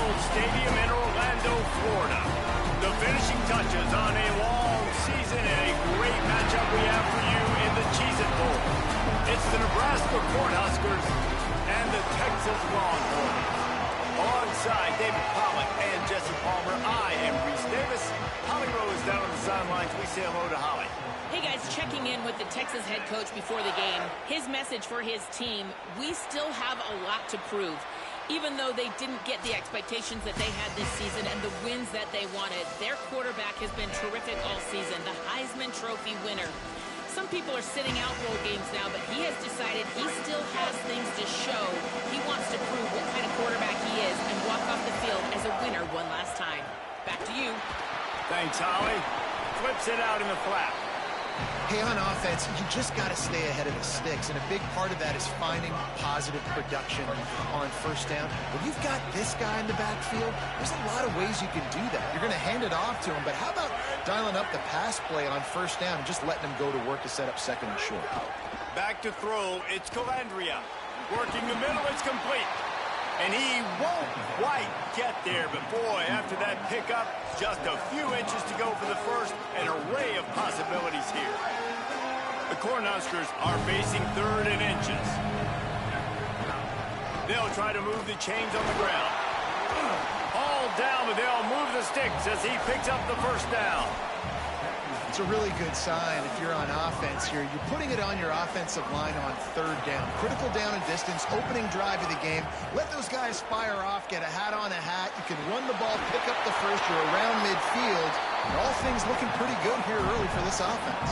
World Stadium in Orlando, Florida. The finishing touches on a long season and a great matchup we have for you in the Cheez-It Bowl. It's the Nebraska Cornhuskers and the Texas Longhorns. Alongside David Pollack and Jesse Palmer, I am Reese Davis. Holly Rose down on the sidelines. We say hello to Holly. Hey guys, checking in with the Texas head coach before the game. His message for his team: we still have a lot to prove. Even though they didn't get the expectations that they had this season and the wins that they wanted, their quarterback has been terrific all season, the Heisman Trophy winner. Some people are sitting out bowl games now, but he has decided he still has things to show. He wants to prove what kind of quarterback he is and walk off the field as a winner one last time. Back to you. Thanks, Holly. Flips it out in the flat. Hey, on offense, you just got to stay ahead of the sticks, and a big part of that is finding positive production on first down. When you've got this guy in the backfield, there's a lot of ways you can do that. You're going to hand it off to him, but how about dialing up the pass play on first down and just letting him go to work to set up second and short? Back to throw, it's Calandria. Working the middle, it's complete. And he won't quite get there, but boy, after that pickup, just a few inches to go for the first, an array of possibilities here. The Cornhuskers are facing third and inches. They'll try to move the chains on the ground. All down, but they'll move the sticks as he picks up the first down. It's a really good sign if you're on offense here. You're putting it on your offensive line on third down. Critical down and distance, opening drive of the game. Let those guys fire off, get a hat on a hat. You can run the ball, pick up the first. You're around midfield. And all things looking pretty good here early for this offense.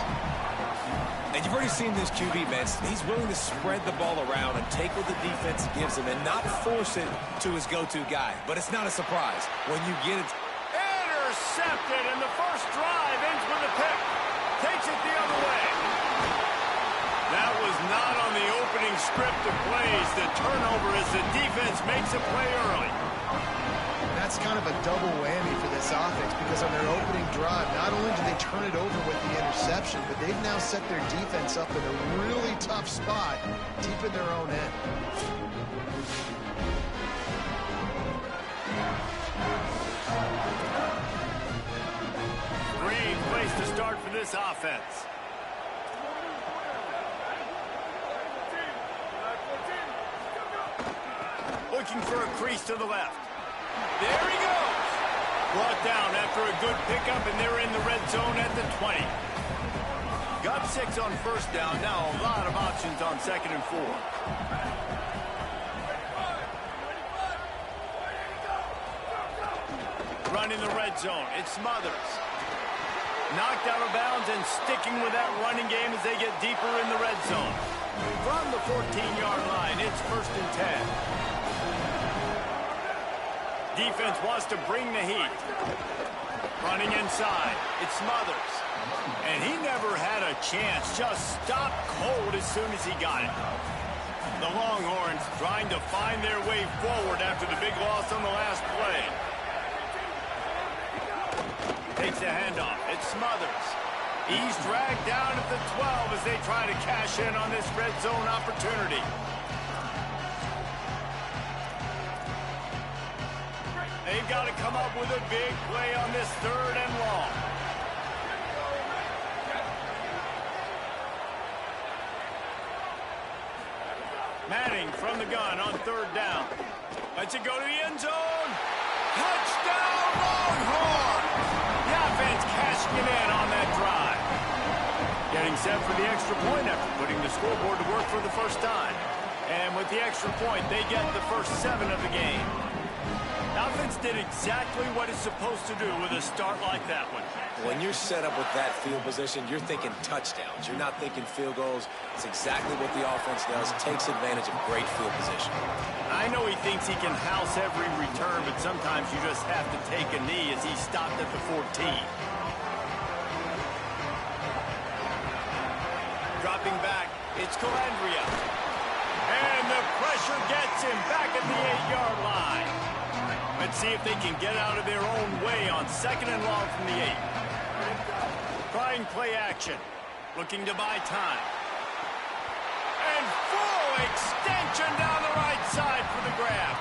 And you've already seen this QB, man. He's willing to spread the ball around and take what the defense gives him and not force it to his go-to guy. But it's not a surprise when you get it. Intercepted, and the first drive ends with a pick. Takes it the other way. That was not on the opening script of plays. The turnover as the defense makes a play early. That's kind of a double whammy for this offense because on their opening drive, not only did they turn it over with the interception, but they've now set their defense up in a really tough spot, deep in their own end. Great place to start for this offense. Looking for a crease to the left. There he goes. Brought down after a good pickup, and they're in the red zone at the 20. Got 6 on first down. Now a lot of options on second and 4. Running the red zone. It's Smothers. Knocked out of bounds and sticking with that running game as they get deeper in the red zone. From the 14-yard line, it's first and 10. Defense wants to bring the heat. Running inside, it's Smothers. And he never had a chance, just stopped cold as soon as he got it. The Longhorns trying to find their way forward after the big loss on the last play. Takes the handoff. It's Smothers. He's dragged down at the 12 as they try to cash in on this red zone opportunity. They've got to come up with a big play on this third and long. Manning from the gun on third down. Lets it go to the end zone. Touchdown, Longhorns! The offense cashing it in on that drive. Getting set for the extra point after putting the scoreboard to work for the first time. And with the extra point, they get the first 7 of the game. The offense did exactly what it's supposed to do with a start like that one. When you're set up with that field position, you're thinking touchdowns. You're not thinking field goals. It's exactly what the offense does. Takes advantage of great field position. I know he thinks he can house every return, but sometimes you just have to take a knee as he stopped at the 14. Dropping back, it's Calandria. And the pressure gets him back at the 8-yard line. Let's see if they can get out of their own way on second and long from the 8. Trying play action. Looking to buy time. And full extension down the right side for the grab.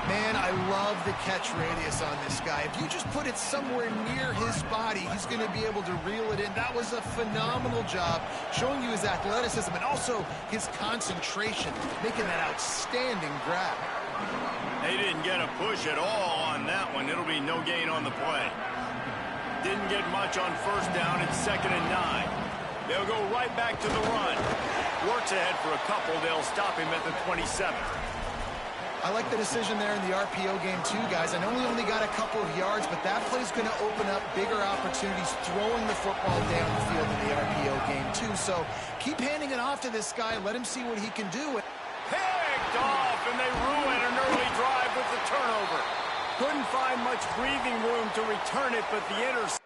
Man, I love the catch radius on this guy. If you just put it somewhere near his body, he's going to be able to reel it in. That was a phenomenal job showing you his athleticism and also his concentration, making that outstanding grab. They didn't get a push at all on that one. It'll be no gain on the play. Didn't get much on first down. It's 2nd and 9. They'll go right back to the run. Works ahead for a couple. They'll stop him at the 27. I like the decision there in the RPO game too, guys. I know he only got a couple of yards, but that play's going to open up bigger opportunities throwing the football down the field in the RPO game too. So keep handing it off to this guy. Let him see what he can do. Picked off, and they ruin an early drive with the turnover. Couldn't find much breathing room to return it, but the interception.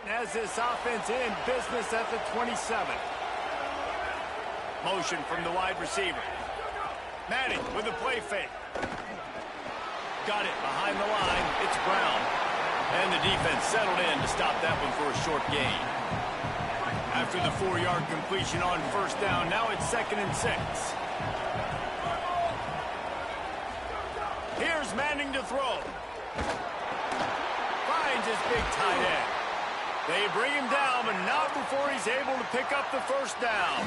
Has this offense in business at the 27. Motion from the wide receiver. Manning with a play fake. Got it behind the line. It's Brown. And the defense settled in to stop that one for a short gain. After the 4-yard completion on first down, now it's 2nd and 6. Here's Manning to throw. Finds his big tight end. They bring him down, but not before he's able to pick up the first down.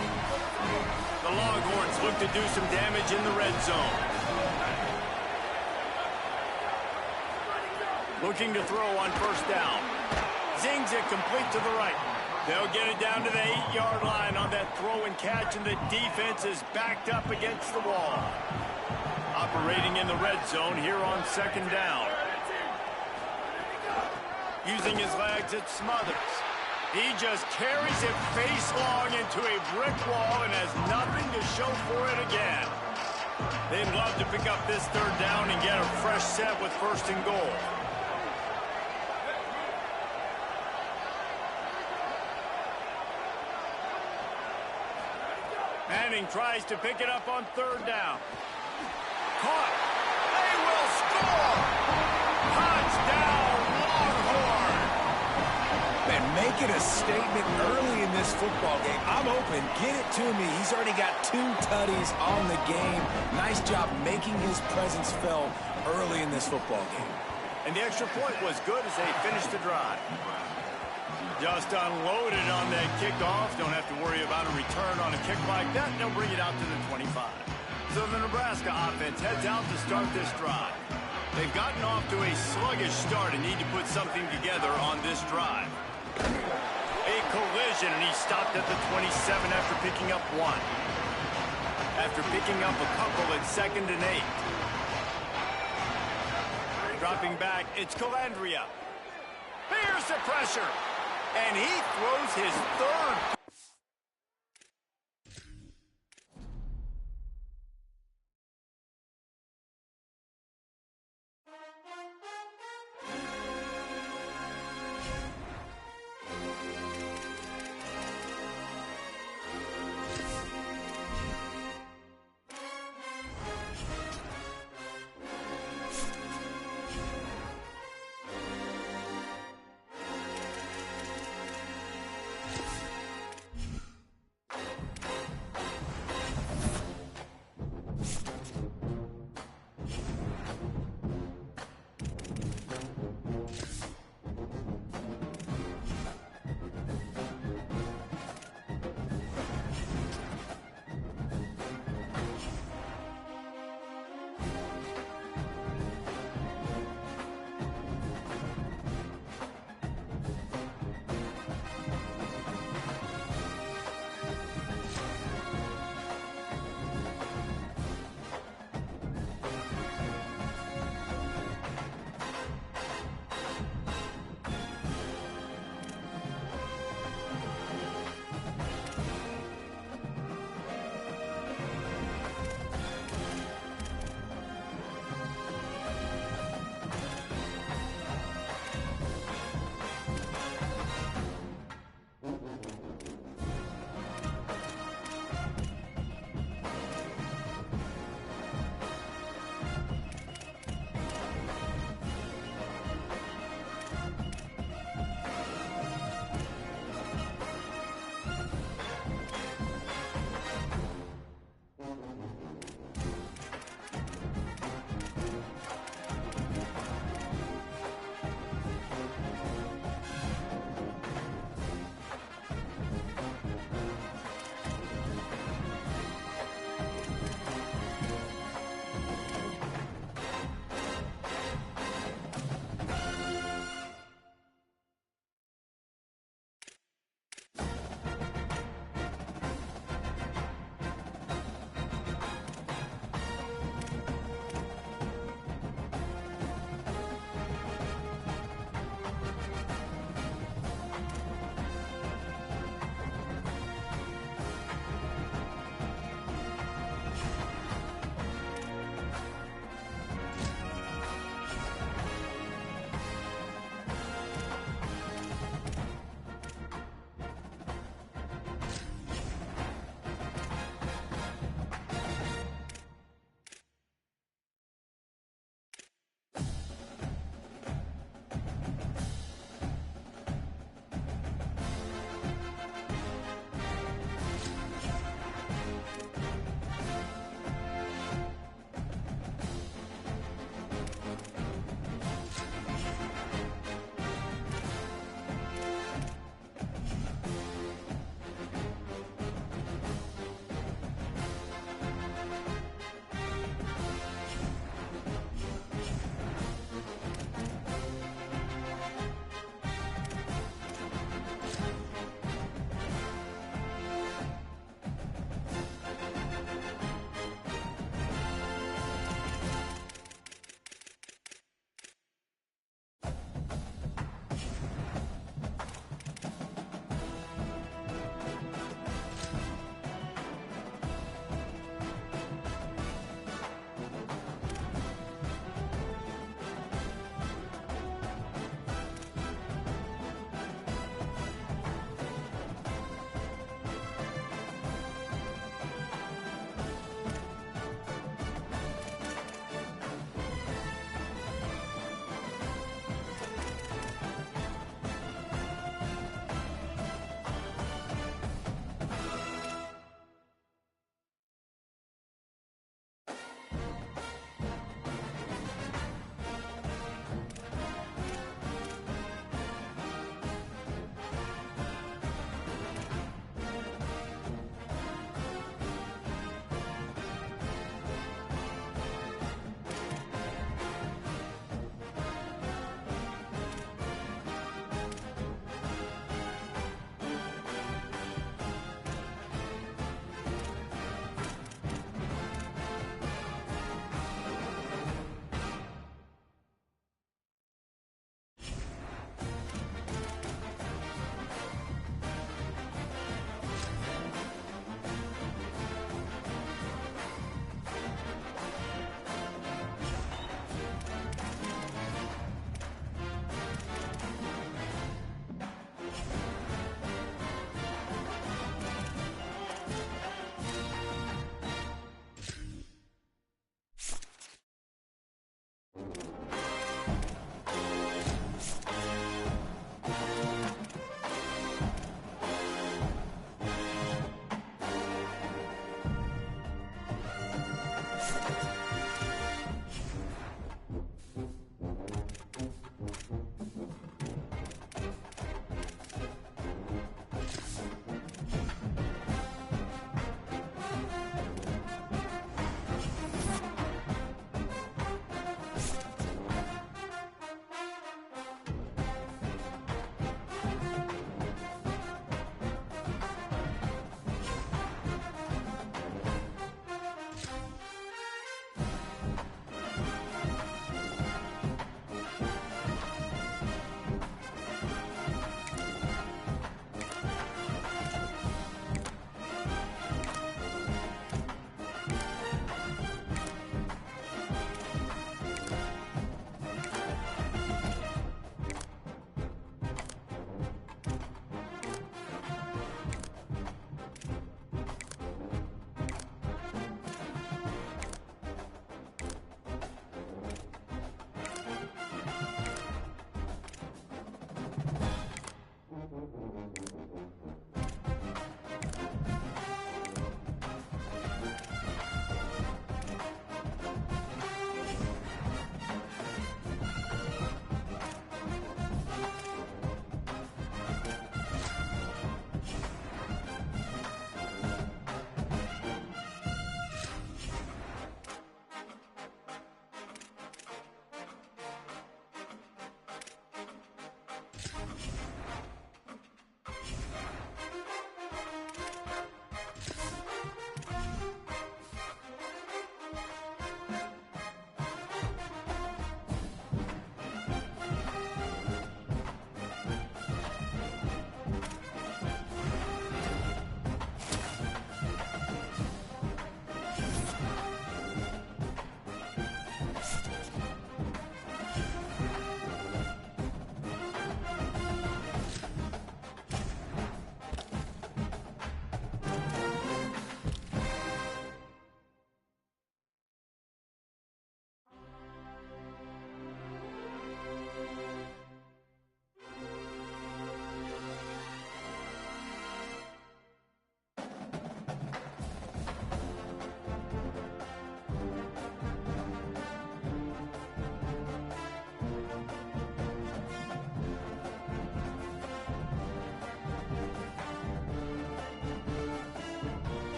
The Longhorns look to do some damage in the red zone. Looking to throw on first down. Zings it complete to the right. They'll get it down to the 8-yard line on that throw and catch, and the defense is backed up against the wall. Operating in the red zone here on 2nd down. Using his legs, it Smothers. He just carries it face long into a brick wall and has nothing to show for it again. They'd love to pick up this 3rd down and get a fresh set with 1st and goal. Manning tries to pick it up on 3rd down. Caught. They will score! Touchdown! Make it a statement early in this football game. I'm open. Get it to me. He's already got 2 tutties on the game. Nice job making his presence felt early in this football game. And the extra point was good as they finished the drive. Just unloaded on that kickoff. Don't have to worry about a return on a kick like that. They'll bring it out to the 25. So the Nebraska offense heads out to start this drive. They've gotten off to a sluggish start and need to put something together on this drive. A collision, and he stopped at the 27 after picking up 1. After picking up a couple at 2nd and 8. Dropping back, it's Calandria. Here's the pressure. And he throws his 3rd.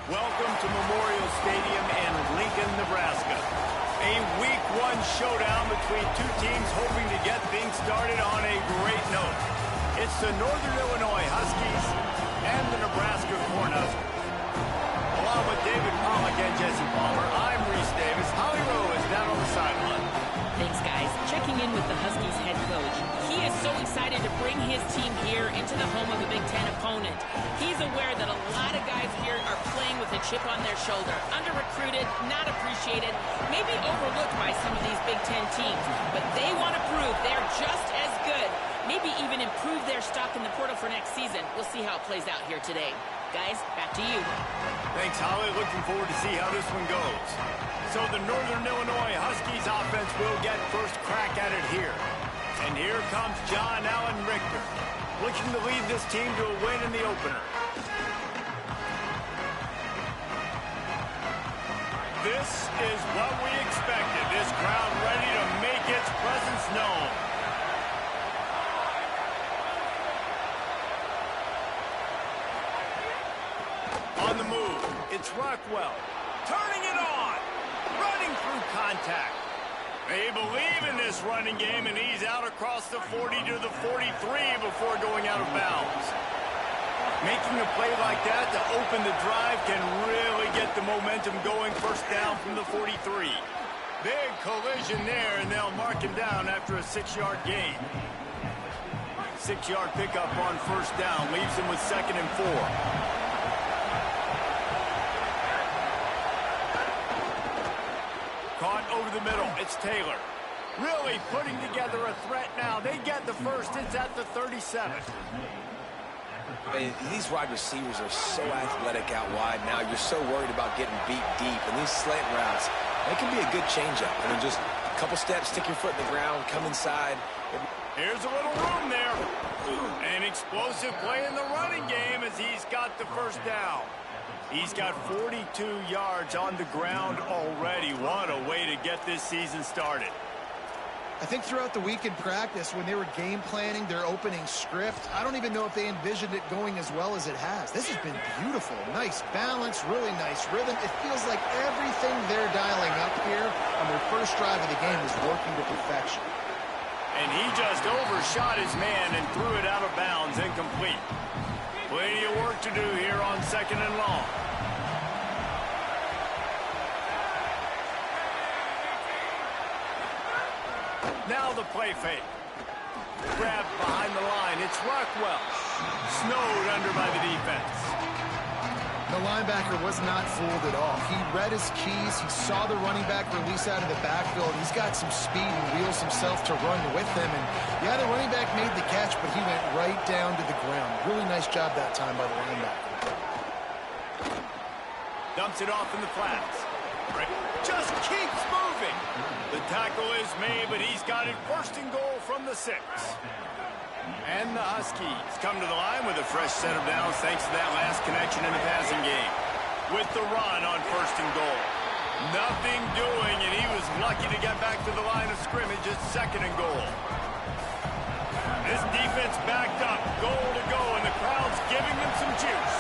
Welcome to Memorial Stadium in Lincoln, Nebraska. A Week 1 showdown between two teams hoping to get things started on a great note. It's the Northern Illinois Huskies and the Nebraska Cornhuskers. Along with David Pollack and Jesse Palmer, I'm Reese Davis. Holly Rowe is down on the sideline. Thanks, guys. Checking in with the Huskies head coach. He is so excited to bring his team here into the home of a Big Ten opponent. He's aware that a lot of guys here are playing with a chip on their shoulder, under-recruited, not appreciated, maybe overlooked by some of these Big Ten teams. But they want to prove they're just as good, maybe even improve their stock in the portal for next season. We'll see how it plays out here today. Guys, back to you. Thanks, Holly. Looking forward to see how this one goes. So the Northern Illinois Huskies offense will get first crack at it here. And here comes John Allen Richter, looking to lead this team to a win in the opener. This is what we expected. This crowd ready to make its presence known. On the move, it's Rockwell. Turning it on. Running through contact. They believe in this running game, and he's out across the 40 to the 43 before going out of bounds. Making a play like that to open the drive can really get the momentum going. First down from the 43. Big collision there, and they'll mark him down after a 6-yard gain. 6-yard pickup on first down leaves him with 2nd and 4. Caught over the middle. It's Taylor. Really putting together a threat now. They get the first. It's at the 37. These wide receivers are so athletic out wide now. You're so worried about getting beat deep. And these slant routes, they can be a good changeup. I mean, just Couple steps, stick your foot in the ground, come inside. Here's a little room there. An explosive play in the running game as he's got the first down. He's got 42 yards on the ground already. What a way to get this season started. I think throughout the week in practice, when they were game planning their opening script, I don't even know if they envisioned it going as well as it has. This has been beautiful. Nice balance, really nice rhythm. It feels like everything they're dialing up here on their first drive of the game is working to perfection. And he just overshot his man and threw it out of bounds, incomplete. Plenty of work to do here on 2nd and long. Now the play fake. Grabbed behind the line. It's Rockwell. Snowed under by the defense. The linebacker was not fooled at all. He read his keys. He saw the running back release out of the backfield. He's got some speed and wheels himself to run with them. And yeah, the running back made the catch, but he went right down to the ground. Really nice job that time by the linebacker. Dumps it off in the flats. Just keeps moving. The tackle is made, but he's got it 1st and goal from the 6. And the Huskies come to the line with a fresh set of downs thanks to that last connection in the passing game. With the run on 1st and goal. Nothing doing, and he was lucky to get back to the line of scrimmage at 2nd and goal. This defense backed up, goal to go, and the crowd's giving them some juice.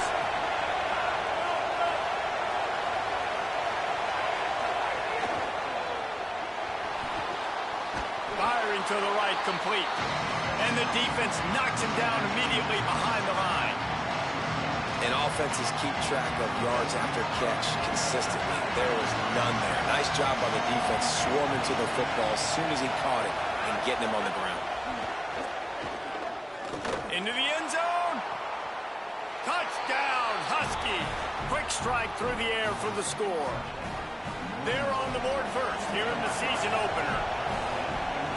Firing to the right, complete. And the defense knocks him down immediately behind the line. And offenses keep track of yards after catch consistently. There was none there. Nice job by the defense swarming to the football as soon as he caught it and getting him on the ground. Into the end zone. Touchdown, Husky. Quick strike through the air for the score. They're on the board first here in the season opener.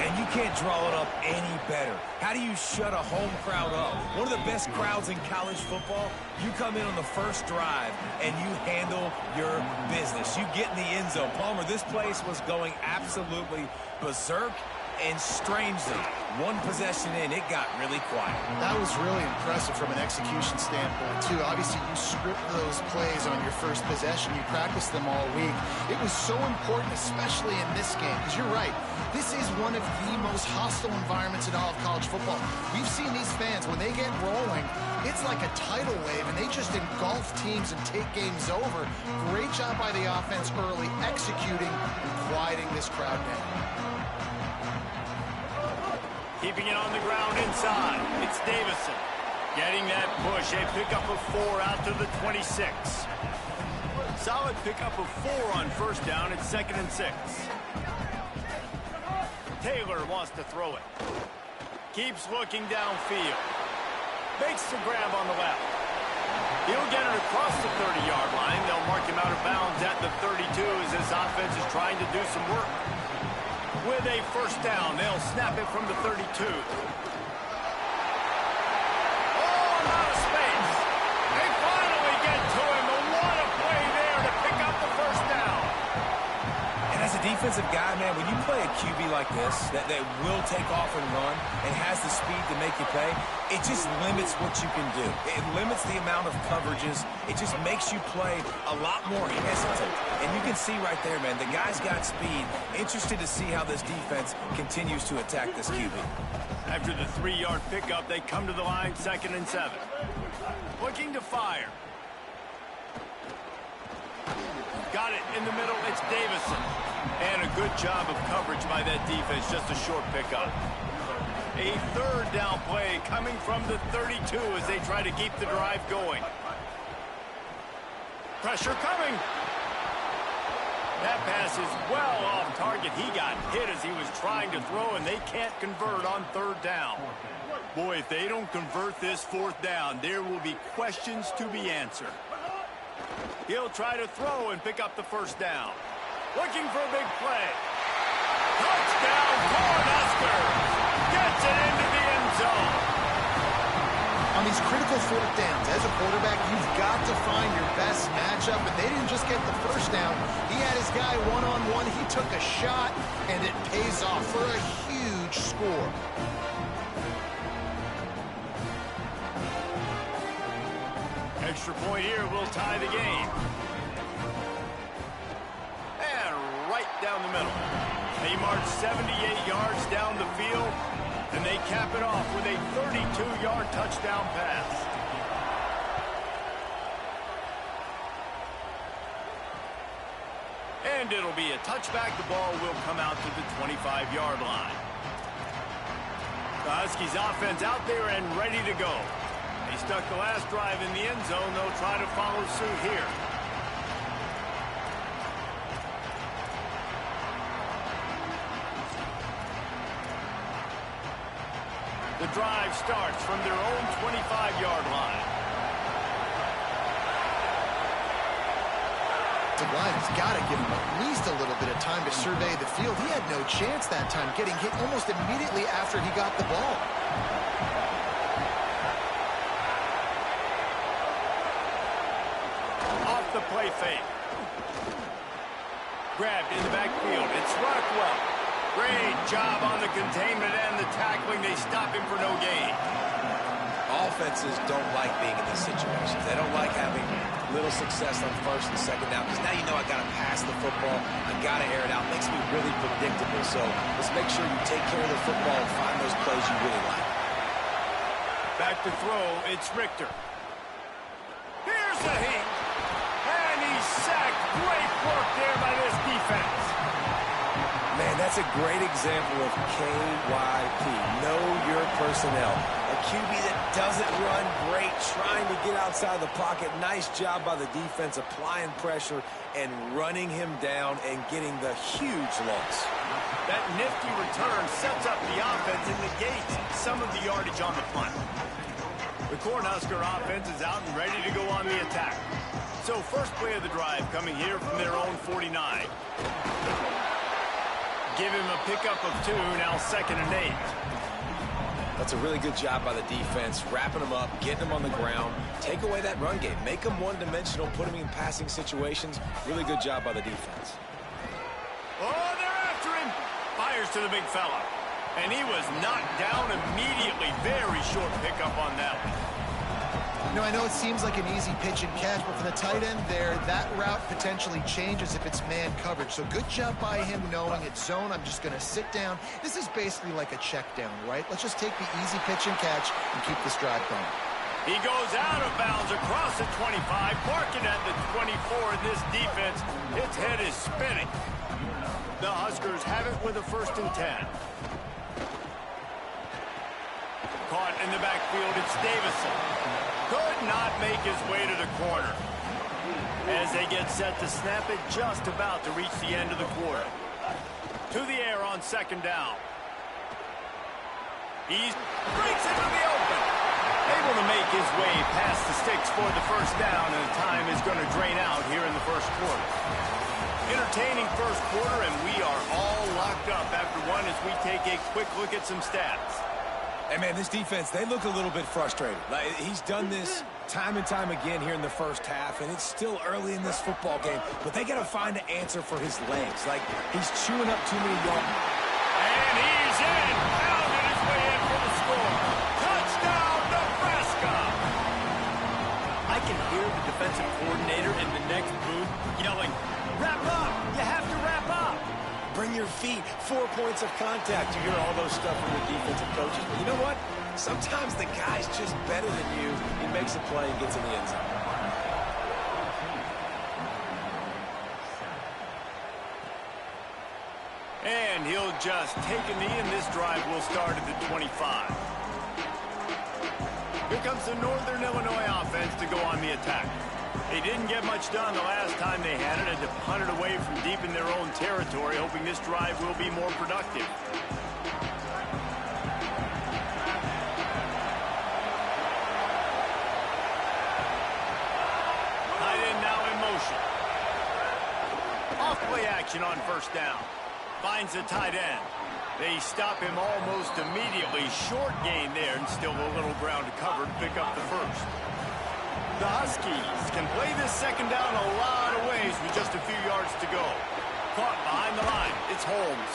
And you can't draw it up any better. How do you shut a home crowd up? One of the best crowds in college football. You come in on the first drive and you handle your business. You get in the end zone. Palmer, this place was going absolutely berserk. And strangely, one possession in, it got really quiet. That was really impressive from an execution standpoint, too. Obviously, you script those plays on your first possession. You practice them all week. It was so important, especially in this game, because you're right. This is one of the most hostile environments in all of college football. We've seen these fans, when they get rolling, it's like a tidal wave, and they just engulf teams and take games over. Great job by the offense early, executing and quieting this crowd down. Keeping it on the ground inside. It's Davison. Getting that push. A pickup of 4 out to the 26. Solid pickup of 4 on 1st down. It's 2nd and 6. Taylor wants to throw it. Keeps looking downfield. Makes the grab on the left. He'll get it across the 30-yard line. They'll mark him out of bounds at the 32 as his offense is trying to do some work. With a 1st down, they'll snap it from the 32. Oh, out of space. They finally get to him. But what a play there to pick up the 1st down. And as a defensive guy, man, when you play a QB like this, that will take off and run and has the speed to make you pay, it just limits what you can do. It limits the amount of coverages. It just makes you play a lot more hesitant. And you can see right there, man, the guy's got speed. Interested to see how this defense continues to attack this QB. After the 3-yard pickup, they come to the line, 2nd and 7. Looking to fire. Got it in the middle. It's Davison. And a good job of coverage by that defense. Just a short pickup. A 3rd down play coming from the 32 as they try to keep the drive going. Pressure coming. That pass is well off target. He got hit as he was trying to throw, and they can't convert on 3rd down. Boy, if they don't convert this 4th down, there will be questions to be answered. He'll try to throw and pick up the 1st down. Looking for a big play. Touchdown, Cornhuskers. Gets it into the end zone. On these critical fourth downs, as a quarterback, you've got to find your best matchup, and they didn't just get the first down. He had his guy one-on-one. He took a shot, and it pays off for a huge score. Extra point here will tie the game. And right down the middle. They march 78 yards down the field, and they cap it off with a 32-yard touchdown pass. And it'll be a touchback. The ball will come out to the 25-yard line. The Huskies offense out there and ready to go. They stuck the last drive in the end zone. They'll try to follow suit here. The drive starts from their own 25-yard line. The Lions got to give him at least a little bit of time to survey the field. He had no chance that time, getting hit almost immediately after he got the ball. Off the play fake. Grabbed in the backfield. It's Rockwell. Great job on the containment and the tackling. They stop him for no gain. Offenses don't like being in these situations. They don't like having little success on first and second down, because now you know I got to pass the football. I got to air it out. It makes me really predictable. So let's make sure you take care of the football and find those plays you really like. Back to throw. It's Richter. Here's the heat. And he's sacked. Great work there by this defense. Man, that's a great example of KYP. Know your personnel. A QB that doesn't run great, trying to get outside the pocket. Nice job by the defense, applying pressure and running him down and getting the huge loss. That nifty return sets up the offense and negates some of the yardage on the punt. The Cornhusker offense is out and ready to go on the attack. So first play of the drive coming here from their own 49. Give him a pickup of 2, now 2nd and 8. That's a really good job by the defense, wrapping them up, getting them on the ground. Take away that run game. Make them one-dimensional, put them in passing situations. Really good job by the defense. Oh, they're after him. Fires to the big fella. And he was knocked down immediately. Very short pickup on that one. You know, I know it seems like an easy pitch and catch, but for the tight end there, that route potentially changes if it's man coverage. So good job by him knowing it's zone. I'm just going to sit down. This is basically like a check down, right? Let's just take the easy pitch and catch and keep this drive going. He goes out of bounds across the 25, parking at the 24, and this defense, its head is spinning. The Huskers have it with a 1st and 10. Caught in the backfield, it's Davison. Could not make his way to the corner. As they get set to snap it, just about to reach the end of the quarter. To the air on 2nd down. He breaks into the open. Able to make his way past the sticks for the 1st down, and time is going to drain out here in the 1st quarter. Entertaining 1st quarter, and we are all locked up after one as we take a quick look at some stats. Hey, man, this defense, they look a little bit frustrated. Like, he's done this time and time again here in the 1st half, and it's still early in this football game, but they got to find an answer for his legs. Like, he's chewing up too many yards. And he's in. Pounded his way in for the score. Touchdown, Nebraska! I can hear the defensive coordinator in the next booth yelling, "Wrap up! You have to wrap up!" Bring your feet, 4 points of contact. You hear all those stuff from the defensive coaches. But you know what? Sometimes the guy's just better than you. He makes a play and gets in the end zone. And he'll just take a knee, and this drive will start at the 25. Here comes the Northern Illinois offense to go on the attack. They didn't get much done the last time they had it, and to punt it away from deep in their own territory, hoping this drive will be more productive. Tight end now in motion. Off play action on 1st down. Finds the tight end. They stop him almost immediately. Short gain there, and still a little ground to cover to pick up the first. The Huskies can play this second down a lot of ways with just a few yards to go. Caught behind the line. It's Holmes.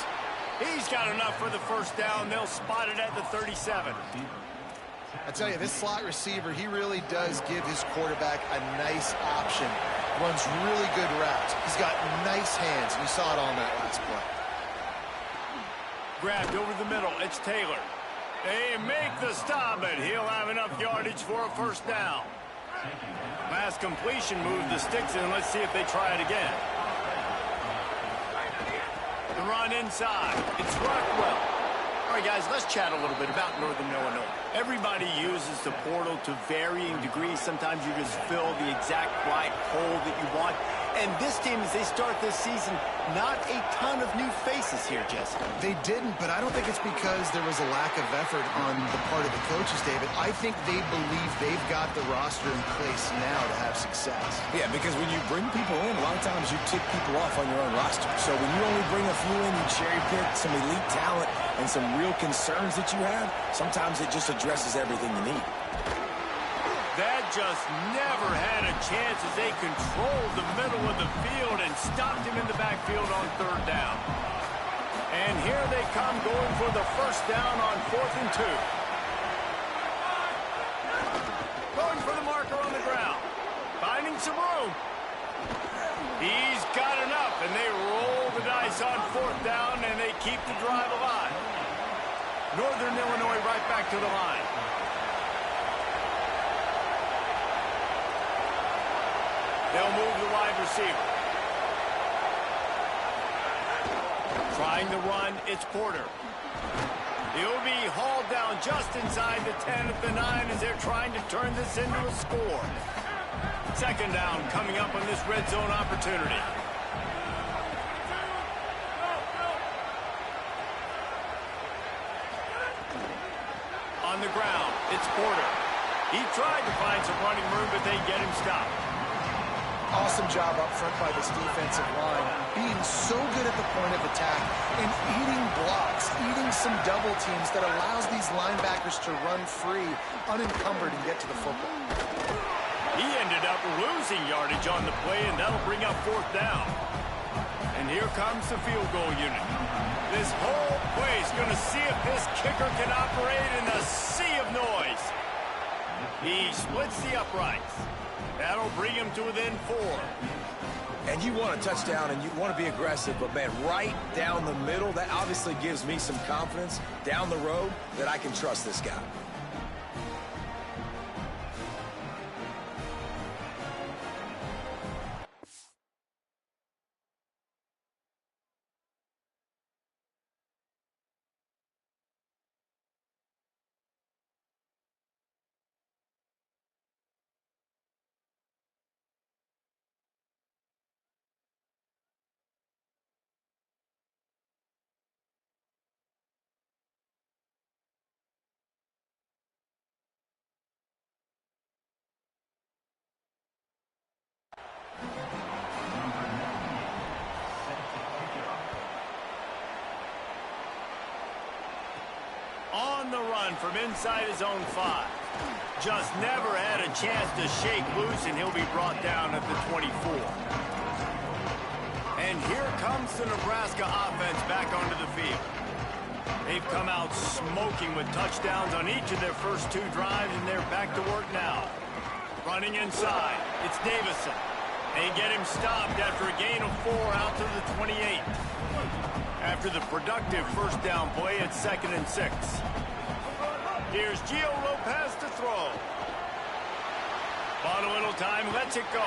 He's got enough for the first down. They'll spot it at the 37. I tell you, this slot receiver, he really does give his quarterback a nice option. Runs really good routes. He's got nice hands, and you saw it on that last play. Grabbed over the middle. It's Taylor. They make the stop, and he'll have enough yardage for a first down. Last completion moved the sticks in. Let's see if they try it again. The run inside. It's Rockwell. All right, guys, let's chat a little bit about Northern Illinois. Everybody uses the portal to varying degrees. Sometimes you just fill the exact right hole that you want. And this team, as they start this season, not a ton of new faces here, Jesse. They didn't, but I don't think it's because there was a lack of effort on the part of the coaches, David. I think they believe they've got the roster in place now to have success. Yeah, because when you bring people in, a lot of times you tick people off on your own roster. So when you only bring a few in, you cherry pick some elite talent and some real concerns that you have, sometimes it just addresses everything you need. That just never had a chance as they controlled the middle of the field and stopped him in the backfield on third down. And here they come going for the first down on 4th and 2. Going for the marker on the ground. Finding some room. He's got enough, and they roll the dice on 4th down, and they keep the drive alive. Northern Illinois right back to the line. They'll move the wide receiver. Trying to run, it's Porter. He'll be hauled down just inside the 10 at the 9 as they're trying to turn this into a score. Second down coming up on this red zone opportunity. On the ground, it's Porter. He tried to find some running room, but they get him stopped. Awesome job up front by this defensive line, being so good at the point of attack and eating blocks, eating some double teams that allows these linebackers to run free, unencumbered, and get to the football. He ended up losing yardage on the play, and that'll bring up 4th down. And here comes the field goal unit. This whole play is going to see if this kicker can operate in a sea of noise. He splits the uprights. That'll bring him to within 4. And you want a touchdown and you want to be aggressive, but, man, right down the middle, that obviously gives me some confidence down the road that I can trust this guy. On the run from inside his own 5. Just never had a chance to shake loose, and he'll be brought down at the 24. And here comes the Nebraska offense back onto the field. They've come out smoking with touchdowns on each of their first 2 drives, and they're back to work now. Running inside, it's Davison. They get him stopped after a gain of 4 out to the 28. After the productive first down play, it's 2nd and 6. Here's Gio Lopez to throw. Bought a little time, lets it go.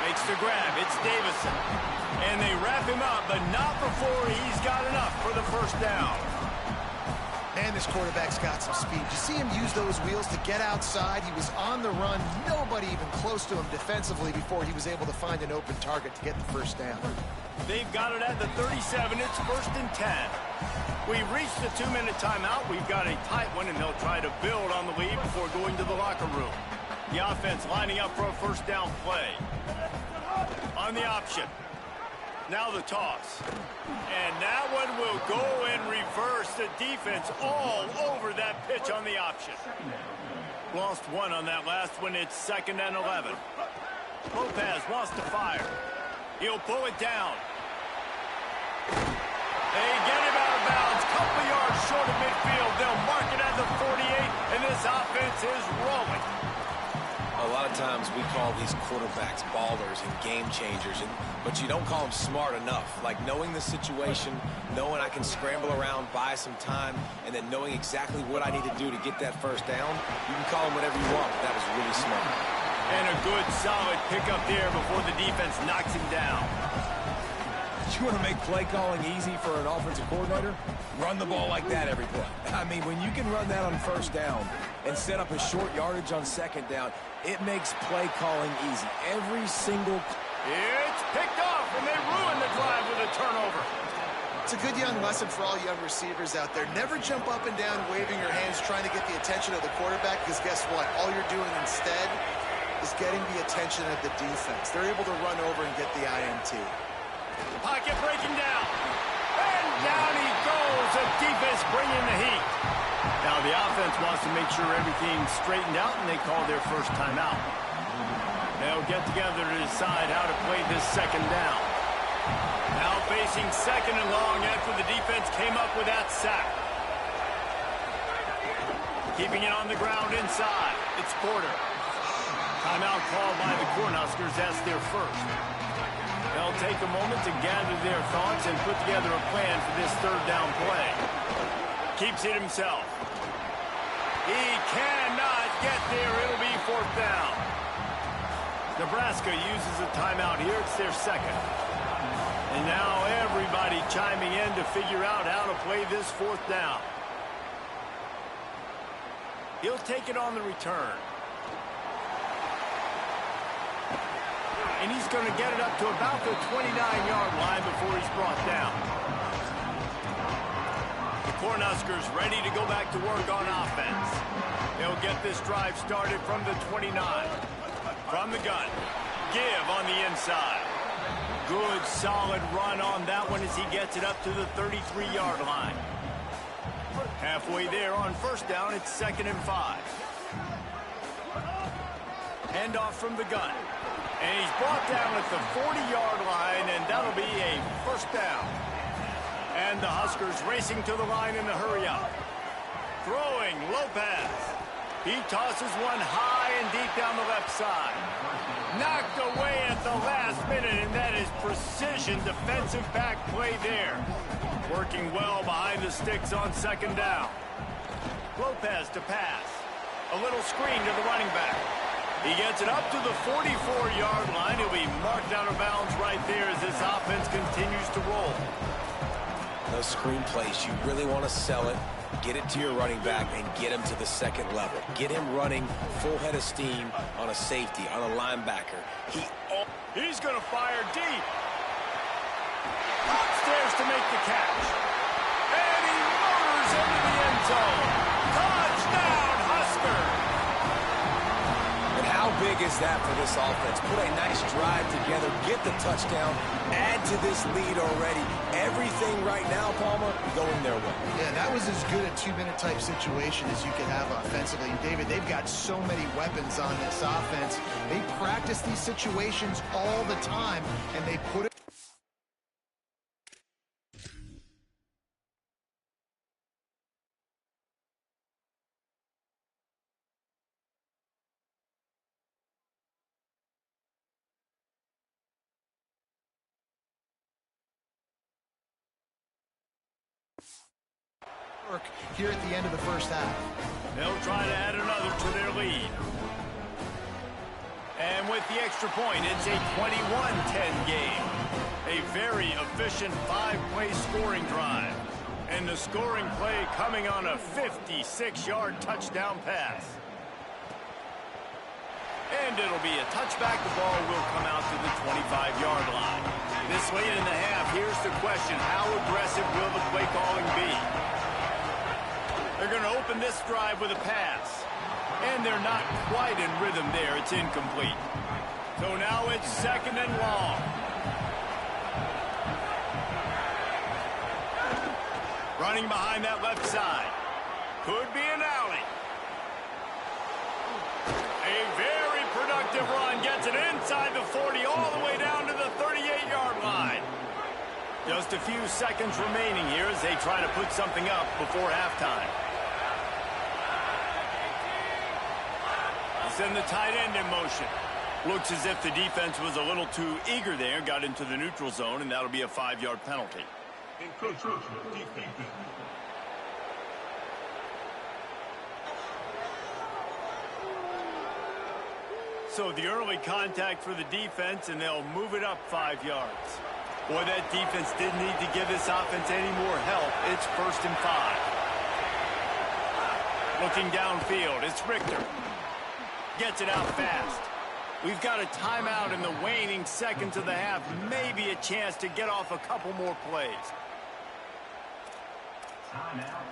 Makes the grab, it's Davison. And they wrap him up, but not before he's got enough for the first down. Man, this quarterback's got some speed. You see him use those wheels to get outside. He was on the run. Nobody even close to him defensively before he was able to find an open target to get the first down. They've got it at the 37. It's 1st and 10. We've reached the 2-minute timeout. We've got a tight one, and they'll try to build on the lead before going to the locker room. The offense lining up for a first down play. On the option. Now the toss. And that one will go in reverse. The defense all over that pitch on the option. Lost one on that last one. It's 2nd and 11. Lopez wants to fire. He'll pull it down. They get him out of bounds. Couple yards short of midfield. They'll mark it at the 48, and this offense is rolling. A lot of times we call these quarterbacks ballers and game changers, but you don't call them smart enough. Like knowing the situation, knowing I can scramble around, buy some time, and then knowing exactly what I need to do to get that first down. You can call them whatever you want, but that was really smart. And a good, solid pickup there before the defense knocks him down. You want to make play calling easy for an offensive coordinator? Run the ball like that every play. I mean, when you can run that on first down and set up a short yardage on second down, it makes play calling easy. Every single... It's picked off, and they ruin the drive with a turnover. It's a good young lesson for all young receivers out there. Never jump up and down waving your hands trying to get the attention of the quarterback, because guess what? All you're doing instead is getting the attention of the defense. They're able to run over and get the INT. Pocket breaking down. And down he goes. The defense bringing the heat. Now the offense wants to make sure everything's straightened out, and they call their first timeout. They'll get together to decide how to play this second down. Now facing 2nd and long after the defense came up with that sack. Keeping it on the ground inside. It's Porter. Timeout called by the Cornhuskers. That's their first. They'll take a moment to gather their thoughts and put together a plan for this third down play. Keeps it himself. He cannot get there. It'll be 4th down. Nebraska uses a timeout here. It's their second. And now everybody chiming in to figure out how to play this 4th down. He'll take it on the return. And he's going to get it up to about the 29-yard line before he's brought down. The Cornhuskers ready to go back to work on offense. They'll get this drive started from the 29. From the gun. Give on the inside. Good, solid run on that one as he gets it up to the 33-yard line. Halfway there on first down, it's 2nd and 5. Handoff from the gun. And he's brought down at the 40-yard line, and that'll be a first down. And the Huskers racing to the line in a hurry up. Throwing Lopez. He tosses one high and deep down the left side. Knocked away at the last minute, and that is precision defensive back play there. Working well behind the sticks on 2nd down. Lopez to pass. A little screen to the running back. He gets it up to the 44-yard line. He'll be marked out of bounds right there as this offense continues to roll. Those screen plays, you really want to sell it, get it to your running back, and get him to the second level. Get him running full head of steam on a safety, on a linebacker. He's going to fire deep. Upstairs to make the catch. And he motors into the end zone. Touchdown, Husker! How big is that for this offense? Put a nice drive together, get the touchdown, add to this lead already. Everything right now, Palmer, going their way. Yeah, that was as good a 2-minute type situation as you could have offensively. And David, they've got so many weapons on this offense. They practice these situations all the time, and they put it. Here at the end of the first half. They'll try to add another to their lead. And with the extra point, it's a 21-10 game. A very efficient 5-play scoring drive. And the scoring play coming on a 56-yard touchdown pass. And it'll be a touchback. The ball will come out to the 25-yard line. This late in the half, here's the question. How aggressive will the play calling be? They're going to open this drive with a pass. And they're not quite in rhythm there. It's incomplete. So now it's 2nd and long. Running behind that left side. Could be an alley. A very productive run. Gets it inside the 40 all the way down to the 38-yard line. Just a few seconds remaining here as they try to put something up before halftime. Send the tight end in motion. Looks as if the defense was a little too eager there. Got into the neutral zone, and that'll be a 5-yard penalty. So the early contact for the defense, and they'll move it up 5 yards. Boy, that defense didn't need to give this offense any more help. It's 1st and 5. Looking downfield, it's Richter. Gets it out fast. We've got a timeout in the waning seconds of the half. Maybe a chance to get off a couple more plays. Timeout.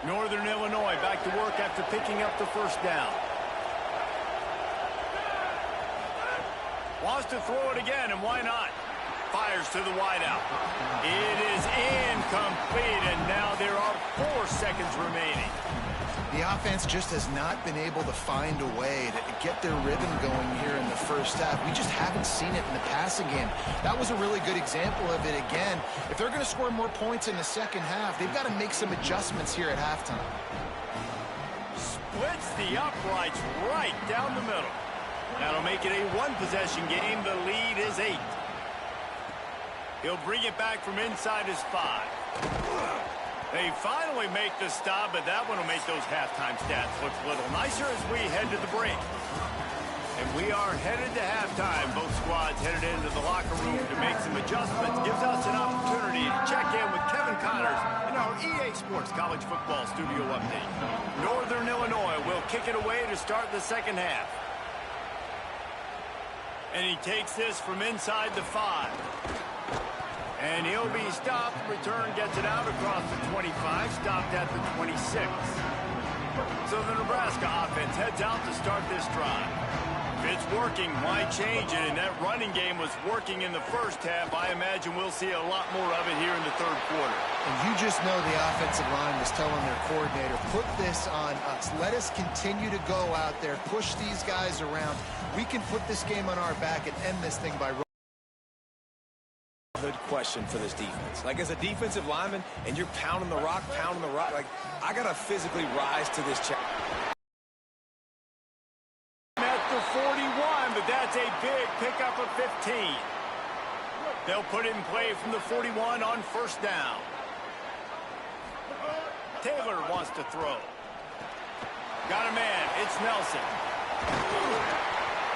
Northern Illinois back to work after picking up the first down. Wants to throw it again, and why not? Fires to the wideout. It is incomplete, and now there are 4 seconds remaining. The offense just has not been able to find a way to get their rhythm going here in the first half. We just haven't seen it in the passing game. That was a really good example of it again. If they're going to score more points in the second half, they've got to make some adjustments here at halftime. Splits the uprights right down the middle. That'll make it a 1-possession game. The lead is 8. He'll bring it back from inside his 5. They finally make the stop, but that one will make those halftime stats look a little nicer as we head to the break. And we are headed to halftime. Both squads headed into the locker room to make some adjustments. Gives us an opportunity to check in with Kevin Connors in our EA Sports College Football Studio Update. Northern Illinois will kick it away to start the second half. And he takes this from inside the 5. And he'll be stopped. Return gets it out across the 25. Stopped at the 26. So the Nebraska offense heads out to start this drive. If it's working, why change it? And that running game was working in the first half. I imagine we'll see a lot more of it here in the third quarter. And you just know the offensive line was telling their coordinator, put this on us. Let us continue to go out there, push these guys around. We can put this game on our back and end this thing by running. Good question for this defense. Like, as a defensive lineman, and you're pounding the rock, like, I got to physically rise to this challenge. At the 41, but that's a big pickup of 15. They'll put it in play from the 41 on first down. Taylor wants to throw. Got a man. It's Nelson.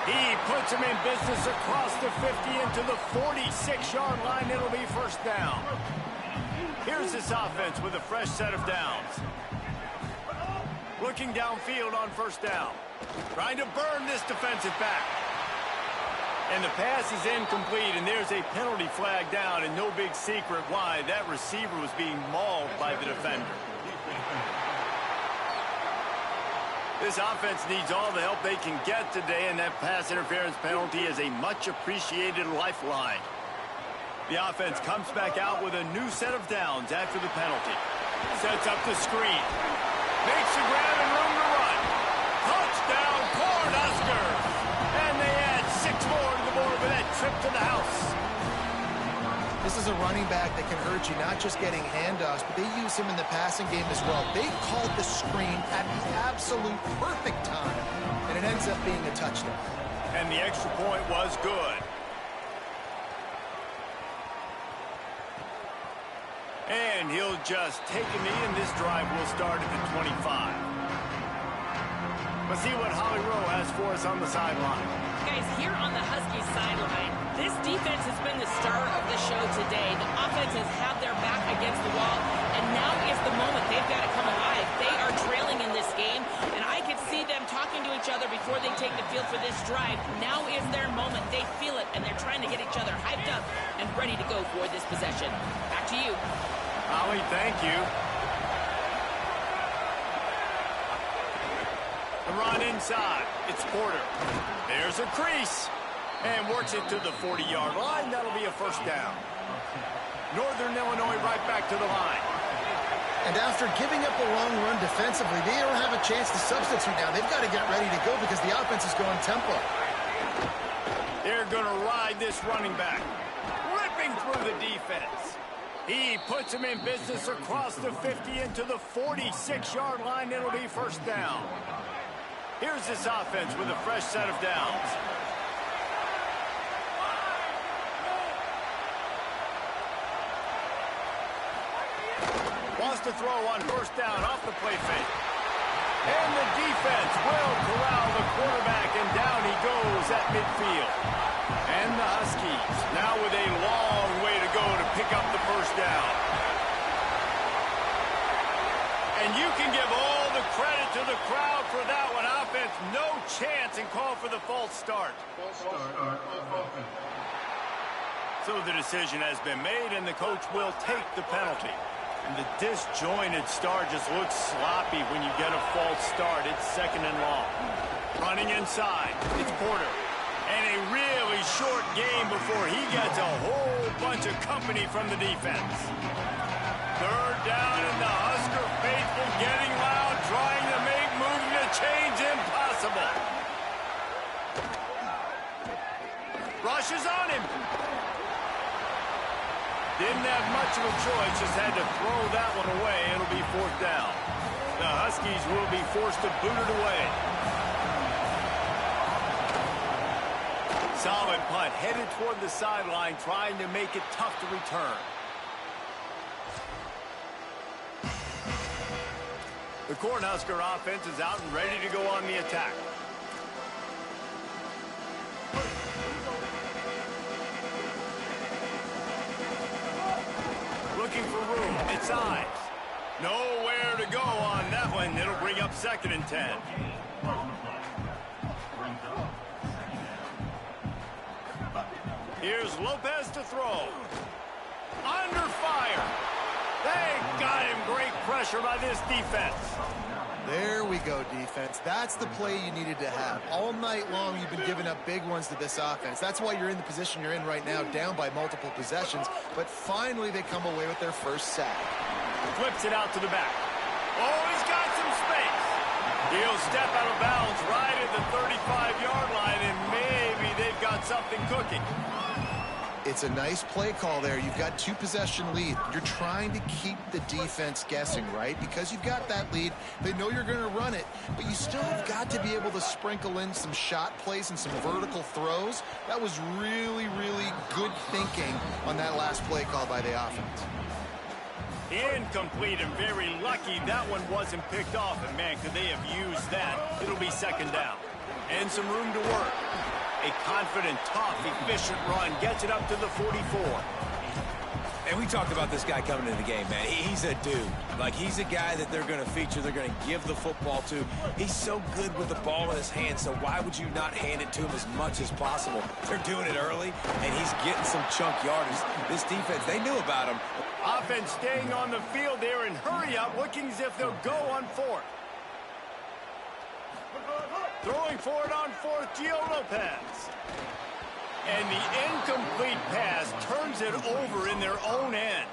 He puts him in business across the 50 into the 46-yard line. It'll be first down. Here's this offense with a fresh set of downs. Looking downfield on first down. Trying to burn this defensive back. And the pass is incomplete, and there's a penalty flag down, and no big secret why. That receiver was being mauled by the defender. This offense needs all the help they can get today, and that pass interference penalty is a much-appreciated lifeline. The offense comes back out with a new set of downs after the penalty. Sets up the screen. Makes the grab and room to run. Touchdown, Cornhuskers! And they add 6 more to the board with that trip to the house. This is a running back that can hurt you, not just getting handoffs, but they use him in the passing game as well. They called the screen at the absolute perfect time, and it ends up being a touchdown. And the extra point was good. And he'll just take a knee, and this drive will start at the 25. Let's see what Holly Rowe has for us on the sideline. Guys, here on the Huskies sideline, this defense has been the star of the show today. The offense has had their back against the wall, and now is the moment they've got to come alive. They are trailing in this game, and I could see them talking to each other before they take the field for this drive. Now is their moment. They feel it, and they're trying to get each other hyped up and ready to go for this possession. Back to you. Holly, thank you. The run inside. It's Porter. There's a crease. And works it to the 40-yard line. That'll be a first down. Northern Illinois right back to the line. And after giving up a long run defensively, they don't have a chance to substitute now. They've got to get ready to go because the offense is going tempo. They're going to ride this running back. Ripping through the defense. He puts him in business across the 50 into the 46-yard line. It'll be first down. Here's this offense with a fresh set of downs. Wants to throw on first down off the play fake. And the defense will corral the quarterback, and down he goes at midfield. And the Huskies now with a long way to go to pick up the first down. And you can give all the credit to the crowd for that one. Offense, no chance, and call for the false start. So the decision has been made, and the coach will take the penalty. And the disjointed start just looks sloppy when you get a false start. It's second and long. Running inside, it's Porter. And a really short game before he gets a whole bunch of company from the defense. Third down, and the Husker faithful getting loud, trying to make moving the chains impossible. Rush is on him. Didn't have much of a choice, just had to throw that one away. It'll be fourth down. The Huskies will be forced to boot it away. Solid punt, headed toward the sideline, trying to make it tough to return. The Cornhusker offense is out and ready to go on the attack. Looking for room. It's Ives. Nowhere to go on that one. It'll bring up second and 10. Here's Lopez to throw. Under fire. They got him. Great pressure by this defense. There we go, defense. That's the play you needed to have. All night long, you've been giving up big ones to this offense. That's why you're in the position you're in right now, down by multiple possessions. But finally, they come away with their first sack. Flips it out to the back. Oh, he's got some space. He'll step out of bounds right at the 35-yard line, and maybe they've got something cooking. It's a nice play call there. You've got two-possession lead. You're trying to keep the defense guessing, right? Because you've got that lead, they know you're going to run it, but you still have got to be able to sprinkle in some shot plays and some vertical throws. That was really, really good thinking on that last play call by the offense. Incomplete, and very lucky that one wasn't picked off. And, man, could they have used that? It'll be second down. And some room to work. A confident, tough, efficient run. Gets it up to the 44. And we talked about this guy coming into the game, man. He's a dude. Like, he's a guy that they're going to feature, they're going to give the football to. He's so good with the ball in his hand, so why would you not hand it to him as much as possible? They're doing it early, and he's getting some chunk yardage. This defense, they knew about him. Offense staying on the field there and hurry up, looking as if they'll go on fourth. Throwing for it on fourth, Gio Lopez. And the incomplete pass turns it over in their own end.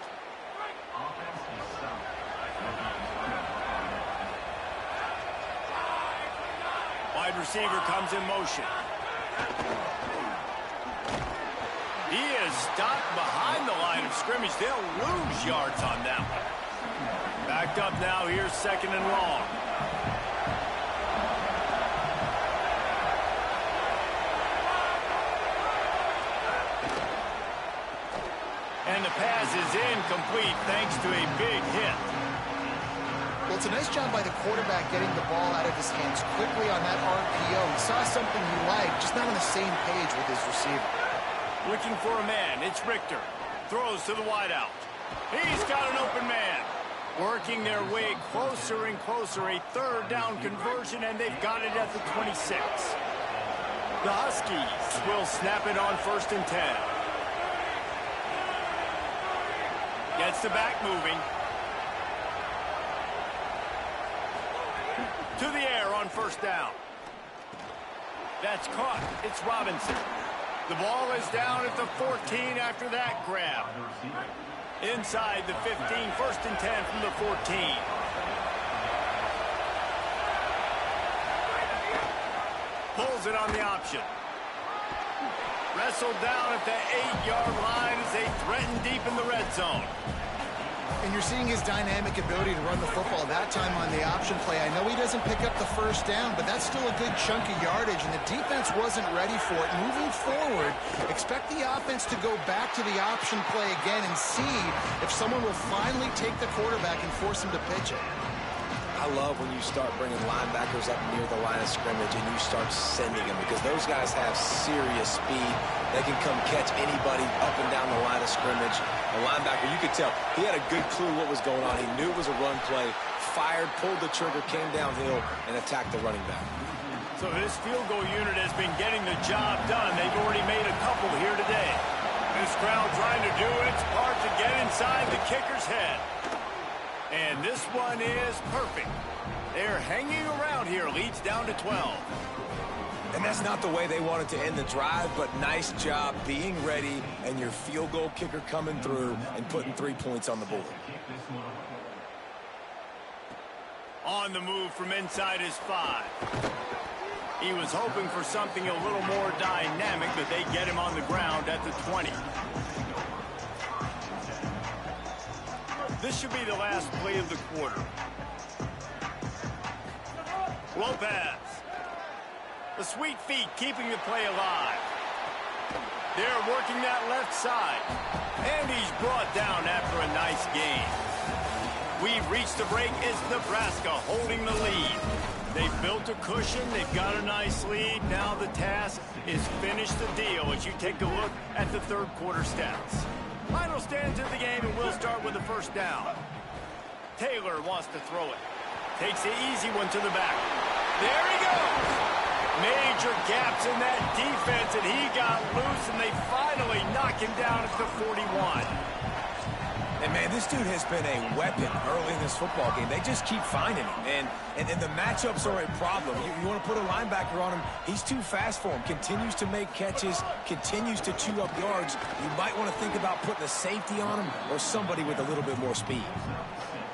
Wide receiver comes in motion. He is stopped behind the line of scrimmage. They'll lose yards on that one. Backed up now. Here's second and long. And the pass is incomplete thanks to a big hit. Well, it's a nice job by the quarterback getting the ball out of his hands quickly on that RPO. He saw something he liked, just not on the same page with his receiver. Looking for a man. It's Richter. Throws to the wideout. He's got an open man. Working their way closer and closer. A third down conversion, and they've got it at the 26. The Huskies will snap it on first and 10. Gets the back moving. To the air on first down. That's caught. It's Robinson. The ball is down at the 14 after that grab. Inside the 15, 1st and 10 from the 14. Pulls it on the option. Wrestled down at the 8-yard line as they threaten deep in the red zone. And you're seeing his dynamic ability to run the football that time on the option play. I know he doesn't pick up the first down, but that's still a good chunk of yardage, and the defense wasn't ready for it. Moving forward, expect the offense to go back to the option play again and see if someone will finally take the quarterback and force him to pitch it. I love when you start bringing linebackers up near the line of scrimmage and you start sending them, because those guys have serious speed. They can come catch anybody up and down the line of scrimmage. A linebacker, you could tell, he had a good clue what was going on. He knew it was a run play, fired, pulled the trigger, came downhill, and attacked the running back. So this field goal unit has been getting the job done. They've already made a couple here today. This crowd trying to do its part to get inside the kicker's head. And this one is perfect. They're hanging around here. Leads down to 12. And that's not the way they wanted to end the drive, but nice job being ready and your field goal kicker coming through and putting 3 points on the board. On the move from inside his 5. He was hoping for something a little more dynamic, but they get him on the ground at the 20. This should be the last play of the quarter. Lopez. The sweet feet keeping the play alive. They're working that left side. And he's brought down after a nice gain. We've reached the break. It's Nebraska holding the lead. They've built a cushion. They've got a nice lead. Now the task is finish the deal as you take a look at the third quarter stats. Final stands of the game, and we'll start with the first down. Taylor wants to throw it. Takes the easy one to the back. There he goes. Major gaps in that defense, and he got loose, and they finally knock him down at the 41. And, man, this dude has been a weapon early in this football game. They just keep finding him. And the matchups are a problem. You want to put a linebacker on him, he's too fast for him. Continues to make catches, continues to chew up yards. You might want to think about putting a safety on him or somebody with a little bit more speed.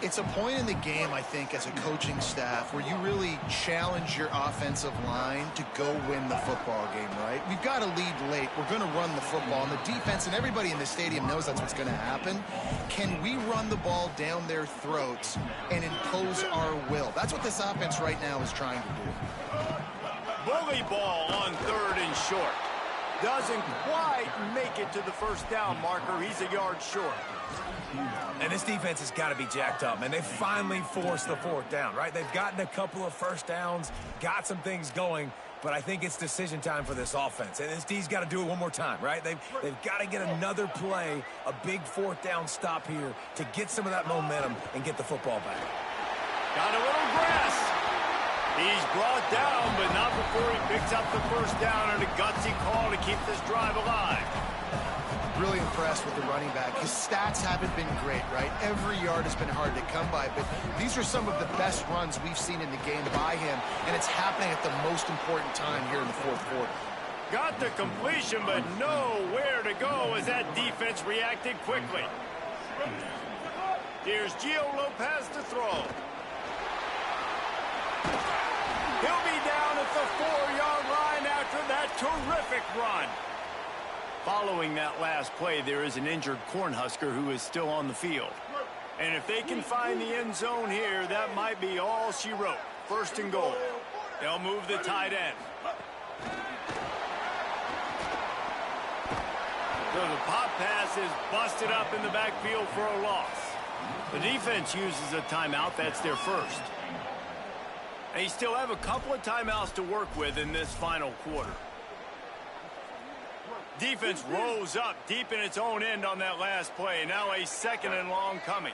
It's a point in the game, I think, as a coaching staff where you really challenge your offensive line to go win the football game, right? We've got to lead late. We're going to run the football. And the defense and everybody in the stadium knows that's what's going to happen. Can we run the ball down their throats and impose our will? That's what this offense right now is trying to do. Bully ball on 3rd and short. Doesn't quite make it to the first down marker. He's a yard short. And this defense has got to be jacked up, man. They finally forced the 4th down, right? They've gotten a couple of first downs, got some things going, but I think it's decision time for this offense. And this D's got to do it one more time, right? They've got to get another play, a big 4th down stop here to get some of that momentum and get the football back. Got a little grass. He's brought down, but not before he picks up the first down, and a gutsy call to keep this drive alive. Really impressed with the running back. His stats haven't been great, right? Every yard has been hard to come by, but these are some of the best runs we've seen in the game by him, and it's happening at the most important time here in the 4th quarter. Got the completion, but nowhere to go as that defense reacted quickly. Here's Gio Lopez to throw. He'll be down at the 4-yard line after that terrific run. Following that last play, there is an injured Cornhusker who is still on the field. And if they can find the end zone here, that might be all she wrote. 1st and goal. They'll move the tight end. So the pop pass is busted up in the backfield for a loss. The defense uses a timeout. That's their first. They still have a couple of timeouts to work with in this final quarter. Defense rolls up deep in its own end on that last play. Now a 2nd and long coming.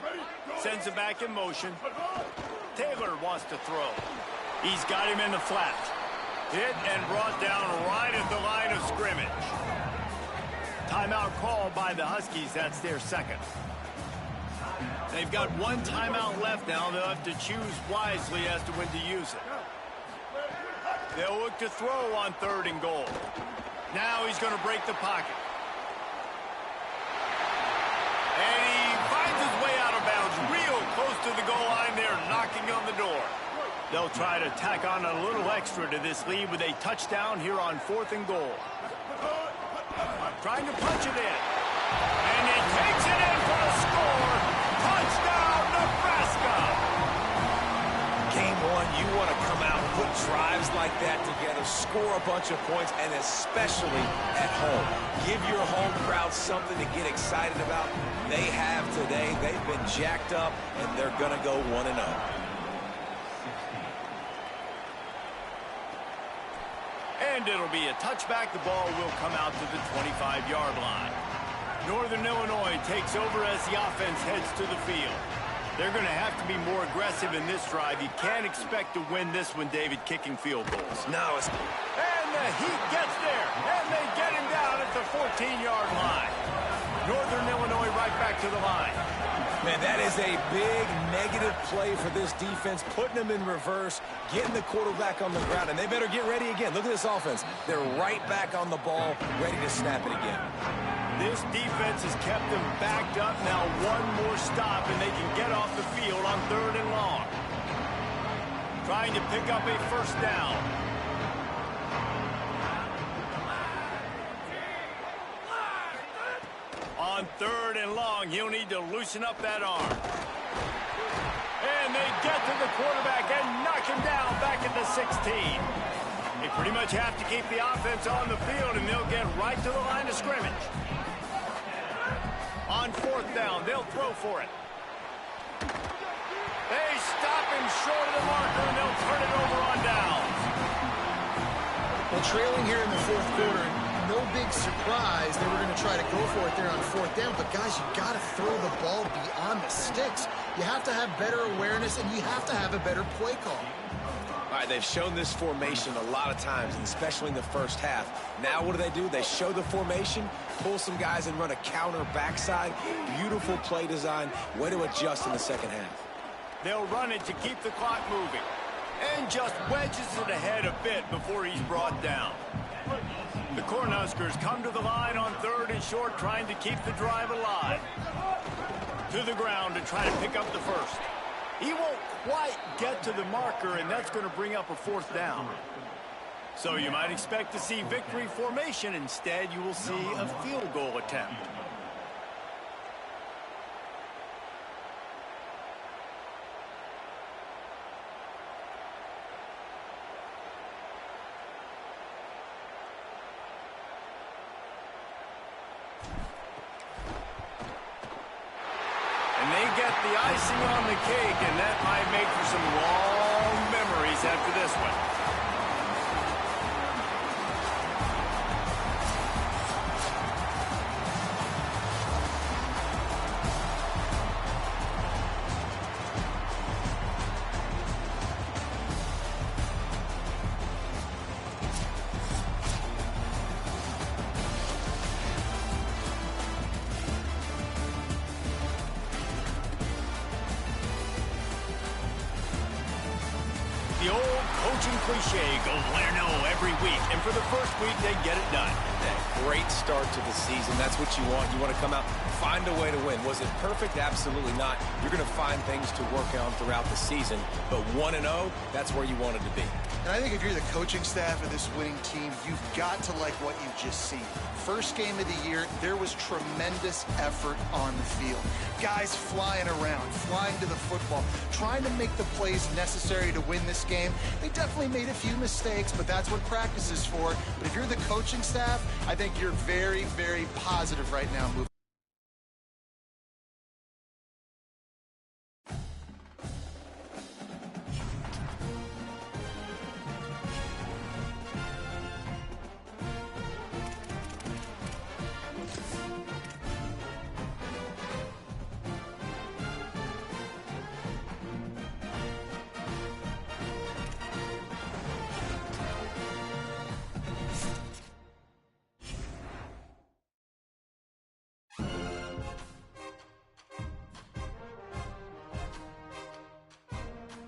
Sends it back in motion. Taylor wants to throw. He's got him in the flat. Hit and brought down right at the line of scrimmage. Timeout called by the Huskies. That's their second. They've got one timeout left now. They'll have to choose wisely as to when to use it. They'll look to throw on 3rd and goal. Now he's going to break the pocket. And he finds his way out of bounds real close to the goal line there, knocking on the door. They'll try to tack on a little extra to this lead with a touchdown here on 4th and goal. Trying to punch it in. And he takes it in for a score. Touchdown, Nebraska! Game 1, you want to come out and put drives like that together, score a bunch of points, and especially at home. Give your home crowd something to get excited about. They have today. They've been jacked up, and they're going to go 1-0. And it'll be a touchback. The ball will come out to the 25-yard line. Northern Illinois takes over as the offense heads to the field. They're going to have to be more aggressive in this drive. You can't expect to win this one, David, kicking field goals. No, it's... And the Heat gets there, and they get him down at the 14-yard line. Northern Illinois right back to the line. Man, that is a big negative play for this defense, putting them in reverse, getting the quarterback on the ground, and they better get ready again. Look at this offense. They're right back on the ball, ready to snap it again. This defense has kept them backed up. Now one more stop, and they can get off the field on 3rd and long. Trying to pick up a 1st down. On 3rd and long, he'll need to loosen up that arm. And they get to the quarterback and knock him down back at the 16. They pretty much have to keep the offense on the field, and they'll get right to the line of scrimmage. On 4th down, they'll throw for it. They stop him short of the marker, and they'll turn it over on downs. Well, trailing here in the 4th quarter, no big surprise they were going to try to go for it there on 4th down. But, guys, you got to throw the ball beyond the sticks. You have to have better awareness, and you have to have a better play call. All right, they've shown this formation a lot of times, and especially in the first half. Now what do? They show the formation, pull some guys and run a counter backside. Beautiful play design. Way to adjust in the second half. They'll run it to keep the clock moving. And just wedges it ahead a bit before he's brought down. The Cornhuskers come to the line on 3rd and short, trying to keep the drive alive. To the ground to try to pick up the 1st. He won't quite get to the marker, and that's going to bring up a 4th down. So you might expect to see victory formation. Instead, you will see a field goal attempt. And they get the icing on the cake, and that might make for some long memories after this one. The old coaching cliche, go win or no every week. And for the first week, they get it done. That great start to the season. That's what you want. You want to come out, find a way to win. Was it perfect? Absolutely not. You're going to find things to work on throughout the season. But 1-0, that's where you wanted to be. And I think if you're the coaching staff of this winning team, you've got to like what you've just seen. First game of the year, there was tremendous effort on the field. Guys flying around, flying to the football, trying to make the plays necessary to win this game. They definitely made a few mistakes, but that's what practice is for. But if you're the coaching staff, I think you're very, very positive right now moving.